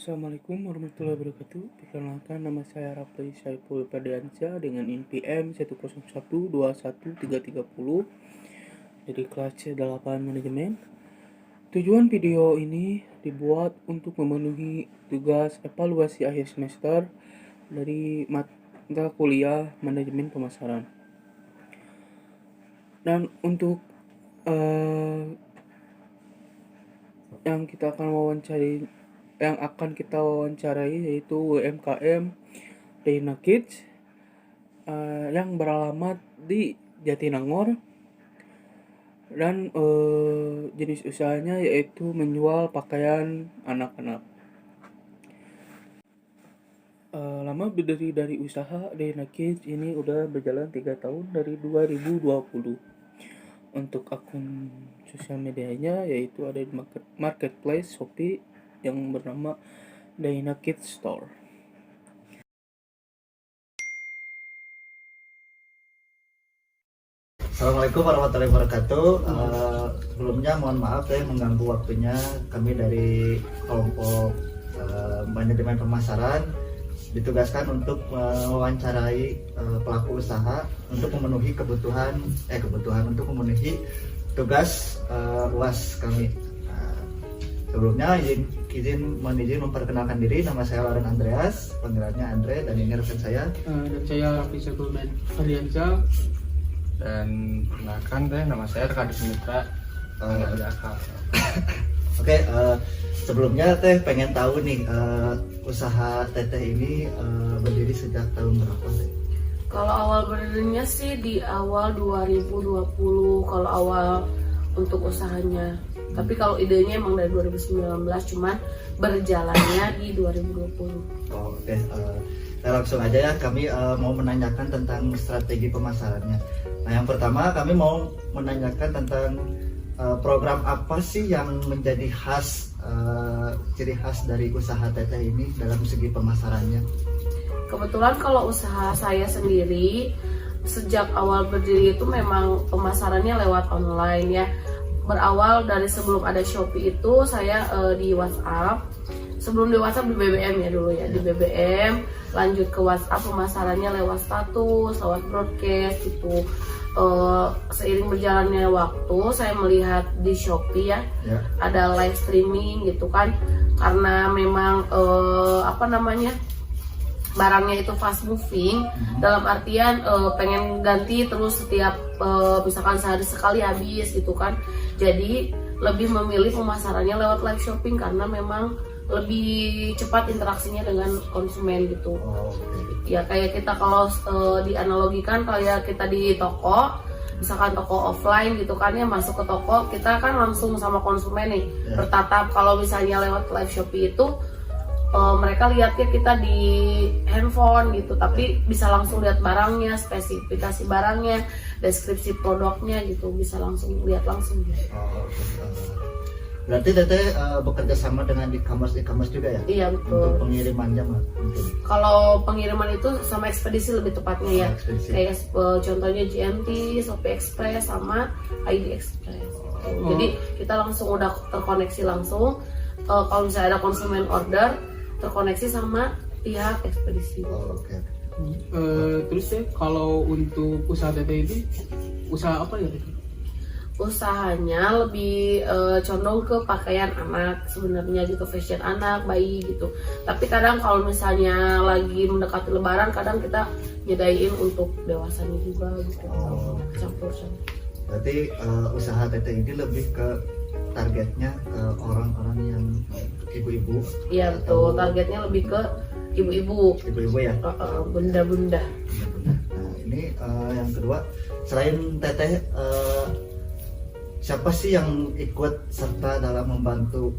Assalamualaikum warahmatullahi wabarakatuh. Perkenalkan, nama saya Rafli Saiful Ferdiansyah dengan NPM 1012130 dari kelas C8 Manajemen. Tujuan video ini dibuat untuk memenuhi tugas evaluasi akhir semester dari mata kuliah Manajemen Pemasaran. Dan untuk yang akan kita wawancarai yaitu UMKM Dayna Kids yang beralamat di Jatinangor, dan jenis usahanya yaitu menjual pakaian anak-anak. Lama berdiri dari usaha Dayna Kids ini udah berjalan 3 tahun dari 2020. Untuk akun sosial medianya yaitu ada di marketplace Shopee yang bernama Dayna Kids Store. Assalamualaikum warahmatullahi wabarakatuh. Sebelumnya mohon maaf saya mengganggu waktunya. Kami dari kelompok manajemen pemasaran ditugaskan untuk mewawancarai pelaku usaha untuk memenuhi kebutuhan untuk memenuhi tugas UAS kami. Sebelumnya izin memperkenalkan diri. Nama saya Lauren Andreas, panggilannya Andre, dan ini rekan saya. Dan saya Rafli Saiful Ferdiansyah. Dan perkenalkan nama saya Rekadi Sumitra. Oke, sebelumnya Teh pengen tahu nih, usaha Teteh ini berdiri sejak tahun berapa Teh? Kalau awal berdirinya sih di awal 2020 kalau awal untuk usahanya. Tapi kalau idenya emang dari 2019, cuman berjalannya di 2020. Oke, kita langsung aja ya. Kami mau menanyakan tentang strategi pemasarannya. Nah, yang pertama kami mau menanyakan tentang program apa sih yang menjadi ciri khas dari usaha Teteh ini dalam segi pemasarannya? Kebetulan kalau usaha saya sendiri sejak awal berdiri itu memang pemasarannya lewat online ya. Berawal dari sebelum ada Shopee itu saya di WhatsApp. Sebelum di WhatsApp di BBM ya dulu ya, di BBM, lanjut ke WhatsApp, pemasarannya lewat status, lewat broadcast gitu. Seiring berjalannya waktu saya melihat di Shopee ya, ada live streaming gitu kan, karena memang barangnya itu fast moving, dalam artian pengen ganti terus setiap misalkan sehari sekali habis gitu kan. Jadi lebih memilih pemasarannya lewat live shopping karena memang lebih cepat interaksinya dengan konsumen gitu. Ya kayak kita kalau dianalogikan kayak kita di toko, misalkan toko offline gitu kan ya, masuk ke toko kita kan langsung sama konsumen nih bertatap. Kalau misalnya lewat live Shopee itu mereka lihatnya kita di handphone gitu, tapi bisa langsung lihat barangnya, spesifikasi barangnya, deskripsi produknya gitu, bisa langsung lihat langsung gitu. Berarti Teteh bekerja sama dengan e-commerce juga ya? Iya betul. Untuk pengirimannya mungkin. Kalau pengiriman itu sama ekspedisi lebih tepatnya ya. Kayak contohnya GMT, Shopee Express sama ID Express. Jadi kita langsung udah terkoneksi langsung. Kalau misalnya ada konsumen order, terkoneksi sama pihak ekspedisi. Terus ya, kalau untuk usaha Teteh ini usaha apa ya? Usahanya lebih condong ke pakaian anak sebenarnya gitu, fashion anak, bayi gitu. Tapi kadang kalau misalnya lagi mendekati lebaran, kadang kita nyediain untuk dewasanya juga gitu. Campur. Berarti usaha Teteh ini lebih ke targetnya ke orang-orang yang ibu-ibu. Iya betul, targetnya lebih ke ibu-ibu Ya. Bunda-bunda. Nah ini yang kedua, selain Teteh, siapa sih yang ikut serta dalam membantu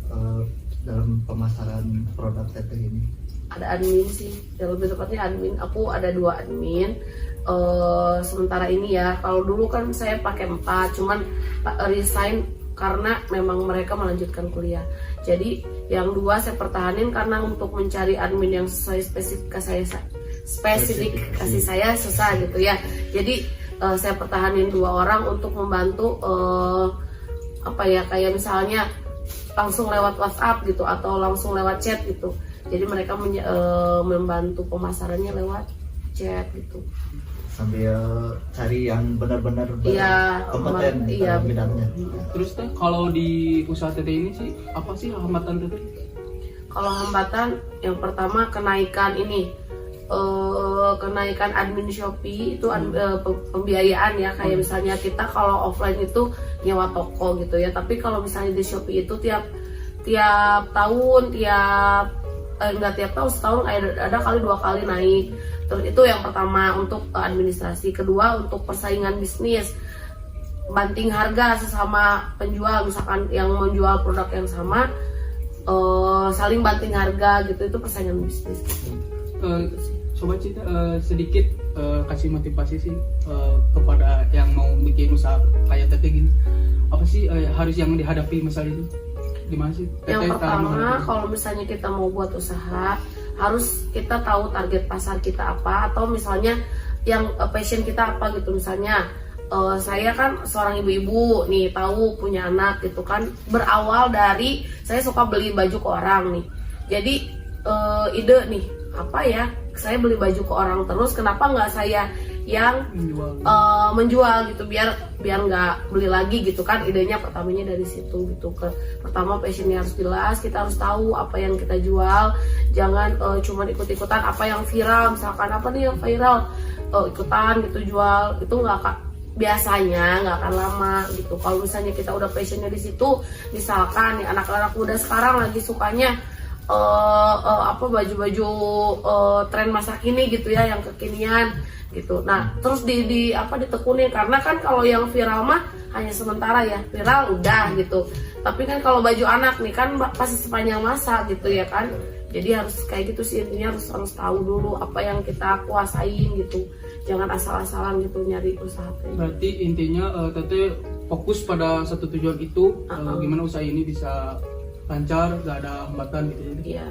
dalam pemasaran produk Teteh ini? Ada admin sih, yang lebih tepatnya admin. Aku ada 2 admin. Sementara ini ya, kalau dulu kan saya pakai 4, cuman resign karena memang mereka melanjutkan kuliah. Jadi yang 2 saya pertahanin karena untuk mencari admin yang sesuai spesifikasi saya susah gitu ya. Jadi saya pertahanin 2 orang untuk membantu kayak misalnya langsung lewat WhatsApp gitu atau langsung lewat chat gitu. Jadi mereka membantu pemasarannya lewat chat gitu. Sambil cari yang benar-benar Iya, kompeten iya, dalam bidangnya. Terus teh kalau di usaha teteh ini sih apa sih hambatan teteh? Kalau hambatan yang pertama kenaikan ini kenaikan admin Shopee itu pembiayaan ya, kayak misalnya kita kalau offline itu nyewa toko gitu ya, tapi kalau misalnya di Shopee itu tiap tahun enggak tiap tahun, setahun ada kali 2 kali naik. Terus itu yang pertama untuk administrasi. Kedua untuk persaingan bisnis, banting harga sesama penjual, misalkan yang menjual produk yang sama saling banting harga gitu, itu persaingan bisnis gitu. Sobat Cita sedikit kasih motivasi sih kepada yang mau bikin usaha kayak teteh gini. Apa sih harus yang dihadapi masalah itu? Gimana sih? Yang pertama, kalau misalnya kita mau buat usaha, harus kita tahu target pasar kita apa, atau misalnya yang passion kita apa gitu. Misalnya saya kan seorang ibu-ibu nih, tahu punya anak gitu kan, berawal dari saya suka beli baju ke orang nih. Jadi ide nih, apa ya, saya beli baju ke orang terus, kenapa nggak saya yang menjual gitu, biar nggak beli lagi gitu kan. Idenya pertamanya dari situ gitu. Pertama passionnya harus jelas, kita harus tahu apa yang kita jual, jangan cuma ikut-ikutan apa yang viral. Misalkan apa nih yang viral, ikutan gitu jual, itu biasanya nggak akan lama gitu. Kalau misalnya kita udah passionnya di situ, misalkan nih anak-anak muda sekarang lagi sukanya baju-baju tren masa kini gitu ya, yang kekinian gitu. Nah terus ditekunin, karena kan kalau yang viral mah hanya sementara ya, viral udah gitu. Tapi kan kalau baju anak nih kan pasti sepanjang masa gitu ya kan. Jadi harus kayak gitu sih, intinya harus tahu dulu apa yang kita kuasain gitu. Jangan asal-asalan gitu nyari usaha. Berarti intinya teteh fokus pada satu tujuan itu, gimana usaha ini bisa lancar, gak ada hambatan gitu ya. Iya.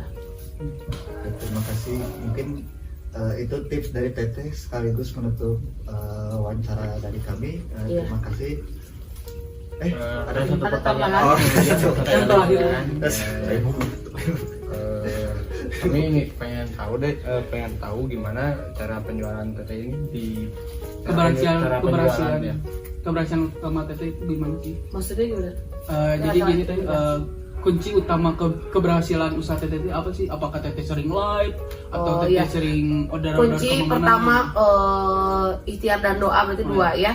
Terima kasih. Mungkin itu tips dari Teteh sekaligus menutup wawancara dari kami. Terima kasih. Ada satu pertanyaan. Yang terakhir. Kami ini pengen tahu gimana cara penjualan teteh ini di keberhasilan utama teteh itu gimana sih? Maksudnya gimana? Jadi gini teh, kunci utama keberhasilan usaha teteh itu apa sih? Apakah teteh sering live atau teteh sering order-order kunci kemana-mana? pertama ikhtiar dan doa, berarti dua ya.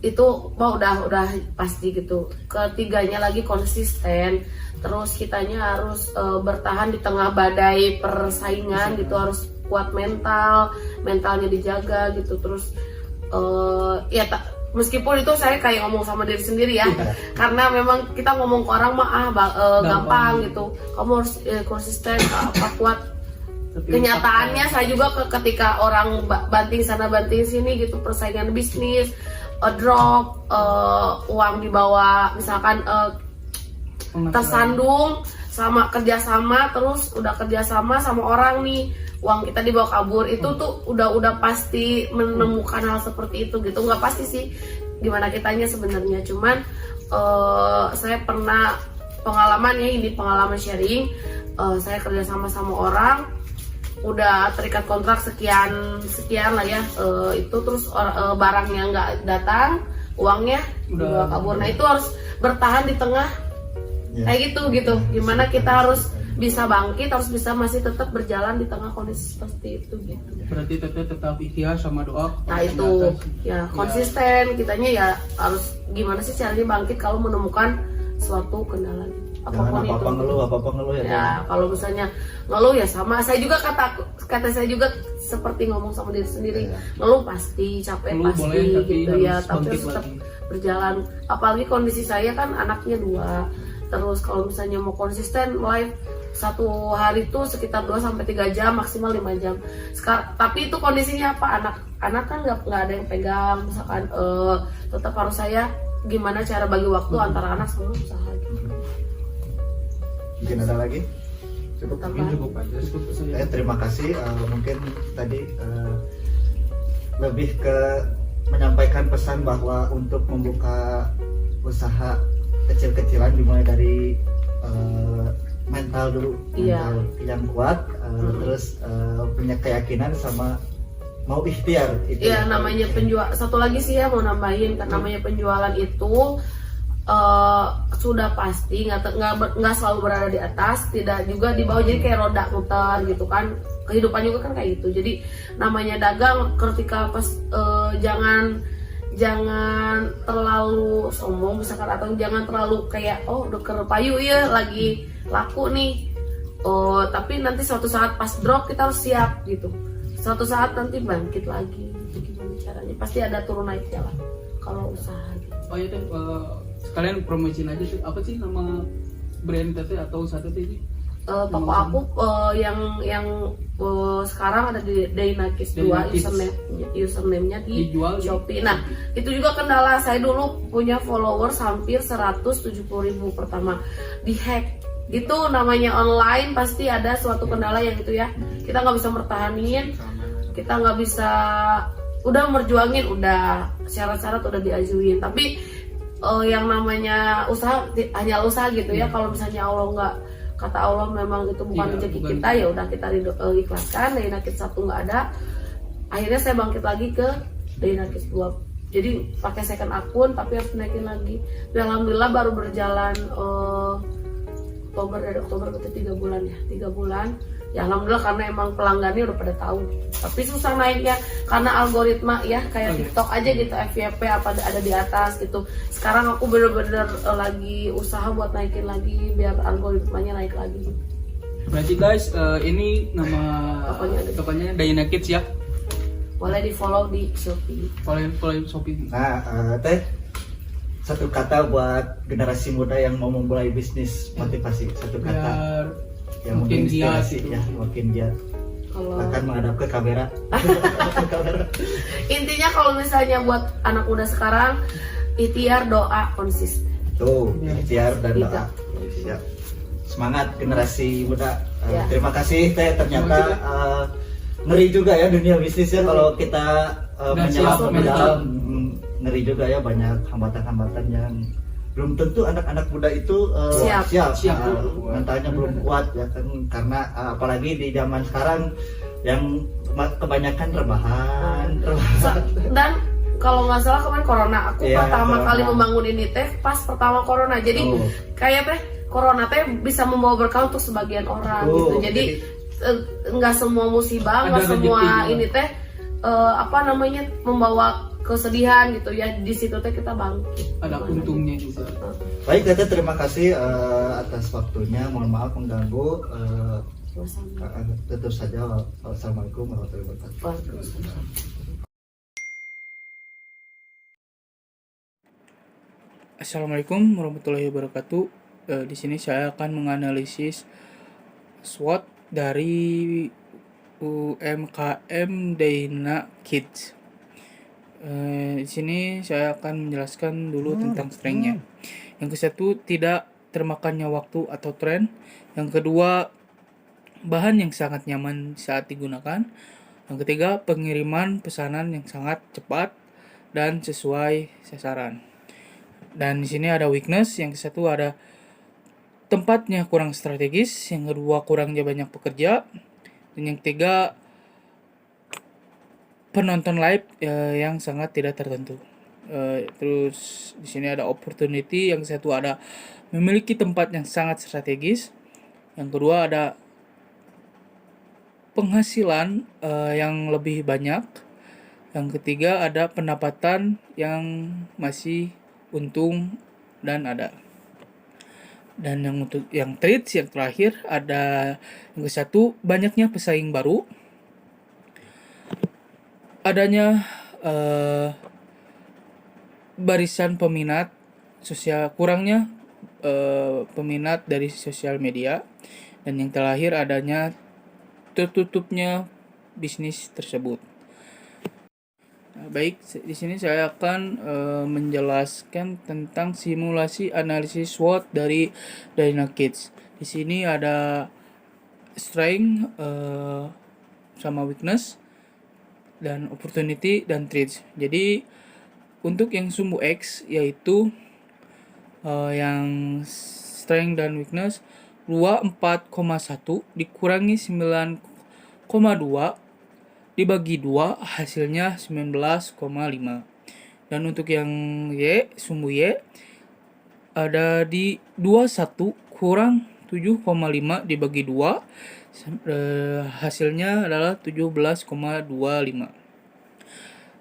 Itu udah pasti gitu. Ketiganya lagi konsisten. Terus kitanya harus bertahan di tengah badai persaingan gitu, harus kuat mentalnya dijaga gitu. Terus meskipun itu saya kayak ngomong sama diri sendiri ya, karena memang kita ngomong ke orang mah gampang gitu. Kamu harus konsisten, kuat. Kenyataannya saya juga ketika orang banting sana banting sini gitu, persaingan bisnis drop, uang dibawa, misalkan tersandung sama kerjasama, terus udah kerjasama sama orang nih, uang kita dibawa kabur, itu tuh udah pasti menemukan hal seperti itu gitu. Nggak pasti sih gimana kitanya sebenarnya, cuman saya pernah pengalaman sharing. Saya kerjasama sama orang, udah terikat kontrak sekian lah ya, itu terus barangnya nggak datang, uangnya dibawa kabur. Nah itu harus bertahan di tengah kayak gitu. Gimana kita harus bisa bangkit, harus bisa masih tetap berjalan di tengah kondisi seperti itu gitu. Berarti teteh tetap ikhtiar sama doa. Nah itu ya konsisten, kitanya ya harus gimana sih caranya bangkit kalau menemukan suatu kendala. Jangan apa-apa ngeluh ya. Ya kalau misalnya ngeluh ya sama, saya juga kata saya juga seperti ngomong sama diri sendiri, ngeluh pasti, capek ngeluh pasti boleh, gitu ya, tapi harus tetap lagi berjalan. Apalagi kondisi saya kan anaknya 2. Terus kalau misalnya mau konsisten live satu hari itu sekitar 2-3 jam, maksimal 5 jam. Tapi itu kondisinya apa, anak kan nggak ada yang pegang, misalkan tetap harus saya gimana cara bagi waktu antara anak sama usaha gitu. Mungkin ada lagi? Cukup aja. Terima kasih. Mungkin tadi lebih ke menyampaikan pesan bahwa untuk membuka usaha kecil-kecilan dimulai dari mental dulu, Iya. mental yang kuat, terus punya keyakinan sama mau ikhtiar itu. Iya, namanya penjual. Satu lagi sih ya mau nambahin, kan namanya penjualan itu sudah pasti nggak selalu berada di atas, tidak juga di bawah, jadi kayak roda muter gitu kan, kehidupan juga kan kayak gitu. Jadi namanya dagang ketika pas jangan terlalu sombong misalkan, atau jangan terlalu kayak deker payu ya lagi laku nih, tapi nanti suatu saat pas drop kita harus siap gitu, suatu saat nanti bangkit lagi gitu. Gimana caranya, pasti ada turun naiknya lah kalau usaha gitu. Oh iya teh, sekalian promosiin aja tuh, apa sih nama brand teh atau usaha teh ini? Toko aku yang sekarang ada di Dainakis 2, username-nya di Dijual di- Shopee. Nah, itu juga kendala saya dulu, punya followers hampir 170.000 pertama di-hack. Gitu namanya online, pasti ada suatu kendala yang itu ya. Kita nggak bisa mertahanin, kita nggak bisa udah merjuangin, udah syarat-syarat udah diajuin, tapi yang namanya usaha hanya usaha gitu ya. Kalau misalnya Allah nggak, kata Allah memang itu bukan Iya, rezeki bukan. kita, ya udah kita ikhlaskan. Dainakis 1 nggak ada, akhirnya saya bangkit lagi ke Dainakis 2. Jadi pakai second akun tapi harus naikin lagi. Dan alhamdulillah baru berjalan dari Oktober ke 3 bulan ya, 3 bulan. Ya alhamdulillah, karena emang pelanggannya udah pada tahu. Tapi susah naiknya karena algoritma ya, kayak TikTok aja gitu, FYP apa ada di atas gitu. Sekarang aku bener-bener lagi usaha buat naikin lagi biar algoritmanya naik lagi. Berarti guys, ini nama Tokonya ada. tokonya Dainakis ya. Boleh di follow di Shopee. Follow Shopee. Nah, teh satu kata buat generasi muda yang mau memulai bisnis, motivasi satu kata Biar yang makin giat menginspirasi gitu. ya, makin giat Kalau akan menghadap ke kamera. intinya kalau misalnya buat anak muda sekarang, ikhtiar, doa, konsisten. Tuh, Ya. ikhtiar dan Tiga. doa. Siap. Semangat generasi muda. Ya. Terima kasih Teh, ternyata ngeri juga ya dunia bisnisnya kalau kita Dan menyelam siap ke dalam. mental. Ngeri juga ya, banyak hambatan-hambatan yang belum tentu anak-anak muda itu Siap. mentalnya belum kuat ya kan, karena apalagi di zaman sekarang yang kebanyakan rebahan. Dan kalau nggak salah kemarin corona, aku Iya, pertama corona. kali membangun ini teh pas pertama corona. Jadi Oh. kayak teh corona teh bisa membawa berkah untuk sebagian orang Oh, gitu. Jadi nggak semua musibah, nggak Ada semua rezekinya. ini teh membawa kesedihan gitu ya. Di situ teh kita bangkit. Ada untungnya juga. Baik Tete, terima kasih atas waktunya. Mohon maaf mengganggu. Tutup saja. Wassalamualaikum warahmatullahi wabarakatuh. Waalaikumsalam. Assalamualaikum warahmatullahi wabarakatuh. Di sini saya akan menganalisis SWOT dari UMKM Dainakis. Di sini saya akan menjelaskan dulu tentang strengthnya. Yang ke satu, tidak termakannya waktu atau tren. Yang kedua, bahan yang sangat nyaman saat digunakan. Yang ketiga, pengiriman pesanan yang sangat cepat dan sesuai sasaran. Dan di sini ada weakness. Yang satu ada tempatnya kurang strategis. Yang kedua, kurangnya banyak pekerja. Dan yang ketiga, penonton live yang sangat tidak tertentu. Terus di sini ada opportunity. Yang satu ada memiliki tempat yang sangat strategis. Yang kedua ada penghasilan yang lebih banyak. Yang ketiga ada pendapatan yang masih untung dan ada. Dan yang untuk yang traits yang terakhir ada yang ke satu, banyaknya pesaing baru, adanya barisan peminat sosial, kurangnya peminat dari sosial media, dan yang terakhir adanya tertutupnya bisnis tersebut. Baik, di sini saya akan menjelaskan tentang simulasi analisis SWOT dari Dainakis. Di sini ada strength sama weakness dan opportunity dan threats. Jadi untuk yang sumbu X yaitu yang strength dan weakness 24,1 dikurangi 9,2 dibagi 2 hasilnya 19,5. Dan untuk yang Y, sumbu Y ada di 21 kurang 7,5 dibagi 2 hasilnya adalah 17,25.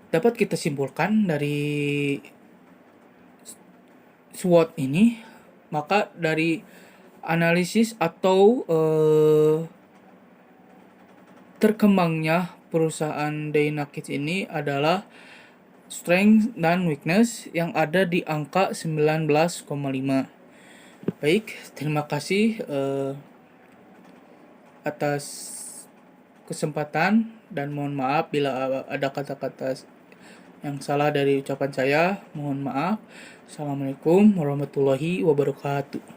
Dapat kita simpulkan dari SWOT ini, maka dari analisis atau terkembangnya perusahaan Dynakids ini adalah strength dan weakness yang ada di angka 19,5. Baik, terima kasih atas kesempatan dan mohon maaf bila ada kata-kata yang salah dari ucapan saya. Mohon maaf. Assalamualaikum warahmatullahi wabarakatuh.